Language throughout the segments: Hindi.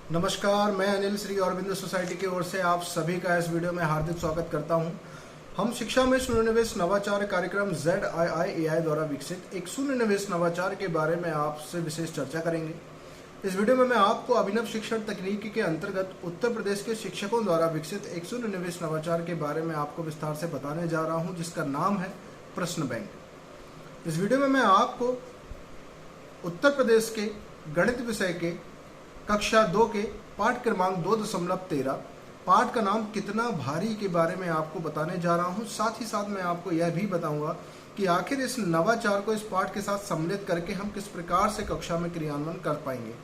नमस्कार, मैं अनिल श्री अरविंद सोसाइटी की ओर से आप सभी का इस वीडियो में हार्दिक स्वागत करता हूं। हम शिक्षा में शून्य निवेश नवाचार कार्यक्रम ZIIAI द्वारा विकसित एक शून्य निवेश नवाचार के बारे में आपसे विशेष चर्चा करेंगे। इस वीडियो में मैं आपको अभिनव शिक्षण तकनीक के अंतर्गत उत्तर प्रदेश के शिक्षकों द्वारा विकसित एक शून्य निवेश नवाचार के बारे में आपको विस्तार से बताने जा रहा हूँ, जिसका नाम है प्रश्न बैंक। इस वीडियो में मैं आपको उत्तर प्रदेश के गणित विषय के कक्षा 2 के पाठ क्रमांक 2.13 पाठ का नाम कितना भारी के बारे में आपको बताने जा रहा हूं। साथ ही साथ मैं आपको यह भी बताऊंगा कि आखिर इस नवाचार को इस पाठ के साथ सम्मिलित करके हम किस प्रकार से कक्षा में क्रियान्वयन कर पाएंगे।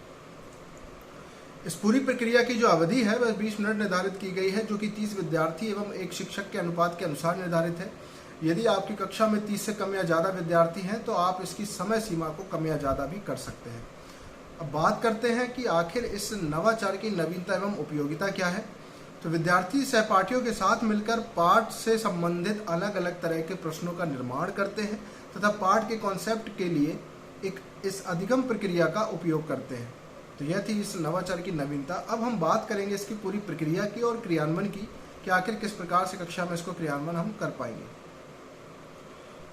इस पूरी प्रक्रिया की जो अवधि है वह 20 मिनट निर्धारित की गई है, जो कि 30 विद्यार्थी एवं एक शिक्षक के अनुपात के अनुसार निर्धारित है। यदि आपकी कक्षा में 30 से कम या ज़्यादा विद्यार्थी हैं तो आप इसकी समय सीमा को कम या ज़्यादा भी कर सकते हैं। अब बात करते हैं कि आखिर इस नवाचार की नवीनता एवं उपयोगिता क्या है। तो विद्यार्थी सहपाठियों के साथ मिलकर पाठ से संबंधित अलग अलग तरह के प्रश्नों का निर्माण करते हैं तथा पाठ के कॉन्सेप्ट के लिए इस अधिगम प्रक्रिया का उपयोग करते हैं। तो यह थी इस नवाचार की नवीनता। अब हम बात करेंगे इसकी पूरी प्रक्रिया की और क्रियान्वयन की कि आखिर किस प्रकार से कक्षा में इसको क्रियान्वयन हम कर पाएंगे।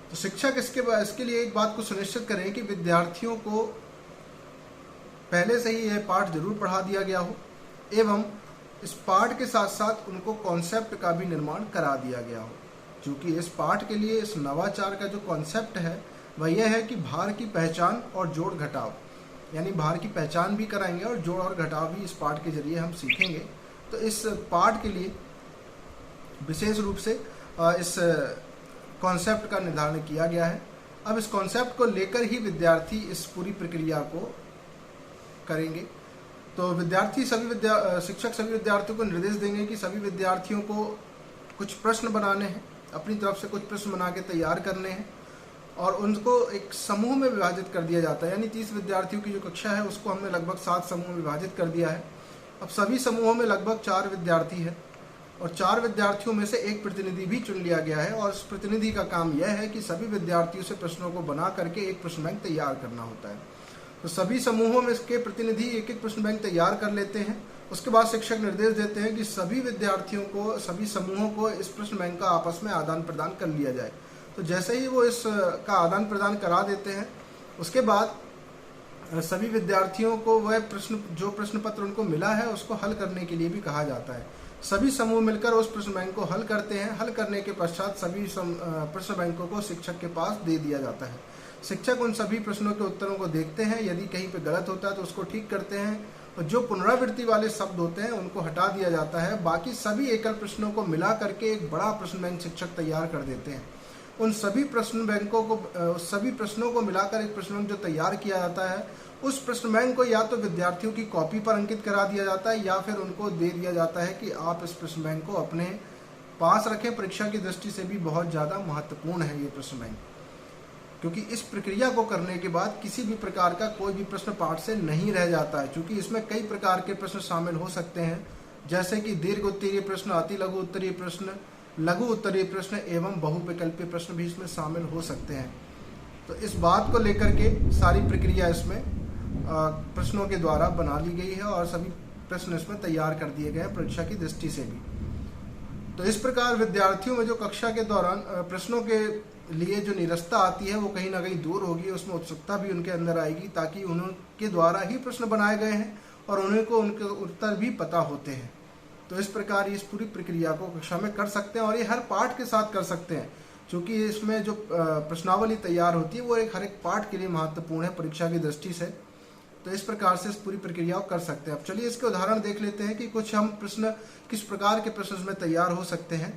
तो शिक्षक इसके लिए एक बात को सुनिश्चित करें कि विद्यार्थियों को पहले से ही यह पाठ जरूर पढ़ा दिया गया हो एवं इस पाठ के साथ साथ उनको कॉन्सेप्ट का भी निर्माण करा दिया गया हो। क्योंकि इस पाठ के लिए इस नवाचार का जो कॉन्सेप्ट है वह यह है कि भार की पहचान और जोड़ घटाव, यानी भार की पहचान भी कराएंगे और जोड़ और घटाव भी इस पाठ के जरिए हम सीखेंगे। तो इस पाठ के लिए विशेष रूप से इस कॉन्सेप्ट का निर्धारण किया गया है। अब इस कॉन्सेप्ट को लेकर ही विद्यार्थी इस पूरी प्रक्रिया को करेंगे। तो शिक्षक सभी विद्यार्थियों को निर्देश देंगे कि सभी विद्यार्थियों को कुछ प्रश्न बनाने हैं, अपनी तरफ से कुछ प्रश्न बना के तैयार करने हैं और उनको एक समूह में विभाजित कर दिया जाता है। यानी 30 विद्यार्थियों की जो कक्षा है उसको हमने लगभग 7 समूह में विभाजित कर दिया है। अब सभी समूहों में लगभग 4 विद्यार्थी है और 4 विद्यार्थियों में से एक प्रतिनिधि भी चुन लिया गया है और उस प्रतिनिधि का काम यह है कि सभी विद्यार्थियों से प्रश्नों को बना करके एक प्रश्न बैंक तैयार करना होता है। तो सभी समूहों में इसके प्रतिनिधि एक एक प्रश्न बैंक तैयार कर लेते हैं। उसके बाद शिक्षक निर्देश देते हैं कि सभी विद्यार्थियों को, सभी समूहों को इस प्रश्न बैंक का आपस में आदान प्रदान कर लिया जाए। तो जैसे ही वो इसका आदान प्रदान करा देते हैं उसके बाद सभी विद्यार्थियों को वह जो प्रश्न पत्र उनको मिला है उसको हल करने के लिए भी कहा जाता है। सभी समूह मिलकर उस प्रश्न बैंक को हल करते हैं। हल करने के पश्चात सभी प्रश्न बैंकों को शिक्षक के पास दे दिया जाता है। शिक्षक उन सभी प्रश्नों के उत्तरों को देखते हैं, यदि कहीं पे गलत होता है तो उसको ठीक करते हैं और जो पुनरावृत्ति वाले शब्द होते हैं उनको हटा दिया जाता है। बाकी सभी एकल प्रश्नों को मिला करके एक बड़ा प्रश्न बैंक शिक्षक तैयार कर देते हैं। उन सभी सभी प्रश्नों को मिलाकर एक प्रश्न बैंक जो तैयार किया जाता है उस प्रश्न बैंक को या तो विद्यार्थियों की कॉपी पर अंकित करा दिया जाता है या फिर उनको दे दिया जाता है कि आप इस प्रश्न बैंक को अपने पास रखें। परीक्षा की दृष्टि से भी बहुत ज़्यादा महत्वपूर्ण है ये प्रश्न बैंक, क्योंकि इस प्रक्रिया को करने के बाद किसी भी प्रकार का कोई भी प्रश्न पाठ से नहीं रह जाता है। क्योंकि इसमें कई प्रकार के प्रश्न शामिल हो सकते हैं, जैसे कि दीर्घ उत्तरीय प्रश्न, अति लघु उत्तरीय प्रश्न, लघु उत्तरीय प्रश्न एवं बहुविकल्पीय प्रश्न भी इसमें शामिल हो सकते हैं। तो इस बात को लेकर के सारी प्रक्रिया इसमें प्रश्नों के द्वारा बना ली गई है और सभी प्रश्न इसमें तैयार कर दिए गए हैं परीक्षा की दृष्टि से भी। तो इस प्रकार विद्यार्थियों में जो कक्षा के दौरान प्रश्नों के लिए जो निरस्ता आती है वो कहीं ना कहीं दूर होगी, उसमें उत्सुकता भी उनके अंदर आएगी, ताकि उनके द्वारा ही प्रश्न बनाए गए हैं और उन्हें को उनके उत्तर भी पता होते हैं। तो इस प्रकार इस पूरी प्रक्रिया को कक्षा में कर सकते हैं और ये हर पाठ के साथ कर सकते हैं, क्योंकि इसमें जो प्रश्नावली तैयार होती है वो हर एक पाठ के लिए महत्वपूर्ण है परीक्षा की दृष्टि से। तो इस प्रकार से इस पूरी प्रक्रिया को कर सकते हैं। अब चलिए इसके उदाहरण देख लेते हैं कि कुछ हम प्रश्न किस प्रकार के प्रश्न इसमें तैयार हो सकते हैं।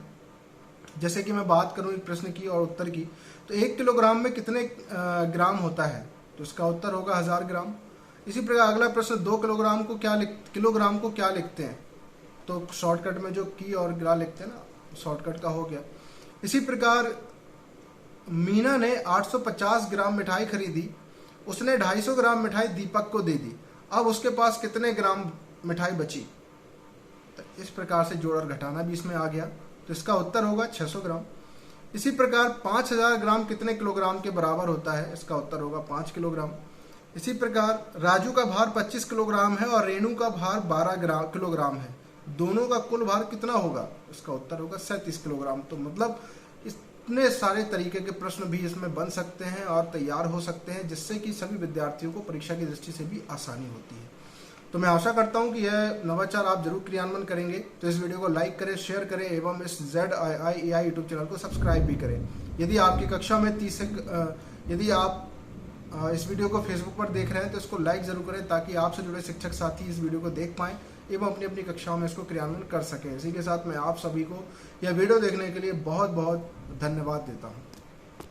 जैसे कि मैं बात करूं एक प्रश्न की और उत्तर की, तो 1 किलोग्राम में कितने ग्राम होता है, तो इसका उत्तर होगा 1000 ग्राम। इसी प्रकार अगला प्रश्न 2 किलोग्राम को क्या लिखते हैं, तो शॉर्टकट में जो की और ग्रा लिखते हैं ना, शॉर्टकट का हो गया। इसी प्रकार मीना ने 850 ग्राम मिठाई खरीदी, उसने 250 ग्राम मिठाई दीपक को दे दी, अब उसके पास कितने ग्राम मिठाई बची। तो इस प्रकार से जोड़ और घटाना भी इसमें आ गया, तो इसका उत्तर होगा 600 ग्राम। इसी प्रकार 5000 ग्राम कितने किलोग्राम के बराबर होता है, इसका उत्तर होगा 5 किलोग्राम। इसी प्रकार राजू का भार 25 किलोग्राम है और रेणु का भार 12 किलोग्राम है। दोनों का कुल भार कितना होगा? इसका उत्तर होगा 37 किलोग्राम। तो मतलब इतने सारे तरीके के प्रश्न भी इसमें बन सकते हैं और तैयार हो सकते हैं, जिससे कि सभी विद्यार्थियों को परीक्षा की दृष्टि से भी आसानी होती है। तो मैं आशा करता हूं कि यह नवाचार आप जरूर क्रियान्वयन करेंगे। तो इस वीडियो को लाइक करें, शेयर करें एवं इस ZII यूट्यूब चैनल को सब्सक्राइब भी करें। यदि आपकी कक्षा में यदि आप इस वीडियो को फेसबुक पर देख रहे हैं तो इसको लाइक जरूर करें, ताकि आपसे जुड़े शिक्षक साथी इस वीडियो को देख पाएं एवं अपनी अपनी कक्षाओं में इसको क्रियान्वयन कर सकें। इसी के साथ मैं आप सभी को यह वीडियो देखने के लिए बहुत बहुत धन्यवाद देता हूं।